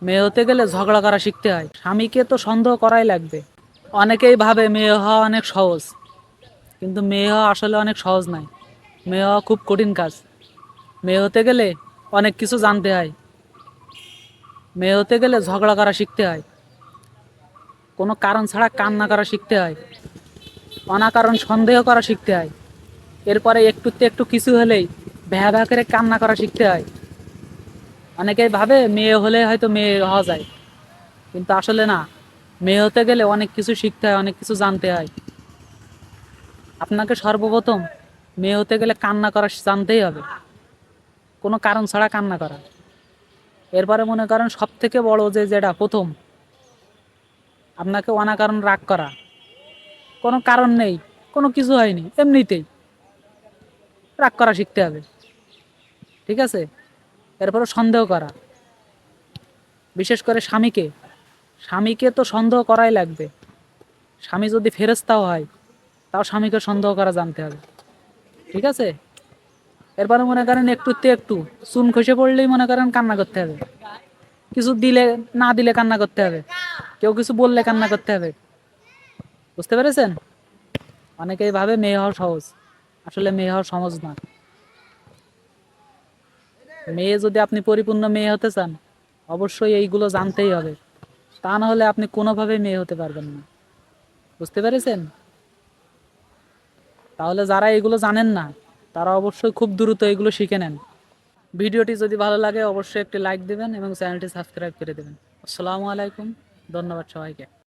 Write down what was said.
মেয়ে হতে গেলে ঝগড়া করা শিখতে হয়। স্বামীকে তো সন্দেহ করাই লাগবে। অনেকেই ভাবে মেয়ে হওয়া অনেক সহজ, কিন্তু মেয়ে হওয়া আসলে অনেক সহজ নয়। মেয়ে হওয়া খুব কঠিন কাজ। মেয়ে হতে গেলে অনেক কিছু জানতে হয়। মেয়ে হতে গেলে ঝগড়া করা শিখতে হয়, কোনো কারণ ছাড়া কান্না করা শিখতে হয়, অনাকারণ সন্দেহ করা শিখতে হয়। এরপরে একটুতে একটু কিছু হলেই ভ্যা ভ্যা করে কান্না করা শিখতে হয়। অনেকেই ভাবে মেয়ে হলে হয়তো মেয়ে হওয়া যায়, কিন্তু আসলে না। মেয়ে হতে গেলে অনেক কিছু শিখতে হয়, অনেক কিছু জানতে হয়। আপনাকে সর্বপ্রথম মেয়ে হতে গেলে কান্না করা জানতেই হবে, কোনো কারণ ছাড়া কান্না করা। এরপরে মনে করেন সব থেকে বড় যেটা প্রথম, আপনাকে অনাকারণ রাগ করা, কোনো কারণ নেই, কোনো কিছু হয়নি, এমনিতেই রাগ করা শিখতে হবে। ঠিক আছে? এরপরে সন্দেহ করা, বিশেষ করে স্বামীকে। স্বামীকে তো সন্দেহ করাই লাগবে। স্বামী যদি ফেরেশতাও হয়, তাও স্বামীকে সন্দেহ করা জানতে হবে। ঠিক আছে? এরপরে মনে করেন একটুতে একটু চুন খসে পড়লেই মনে করেন কান্না করতে হবে। কিছু দিলে না দিলে কান্না করতে হবে, কেউ কিছু বললে কান্না করতে হবে। বুঝতে পেরেছেন? অনেকেই ভাবে মেয়ে হওয়া সহজ, আসলে মেয়ে হওয়া সহজ না। মেয়ে যদি আপনি পরিপূর্ণ মেয়ে হতে চান, অবশ্যই এইগুলো জানতেই হবে। তা না হলে আপনি কোনোভাবেই মেয়ে হতে পারবেন না। বুঝতে পেরেছেন? তাহলে যারা এগুলো জানেন না, তারা অবশ্যই খুব দ্রুত এগুলো শিখে নেন। ভিডিওটি যদি ভালো লাগে অবশ্যই একটি লাইক দিবেন এবং চ্যানেলটি সাবস্ক্রাইব করে দেবেন। আসসালামু আলাইকুম, ধন্যবাদ সবাইকে।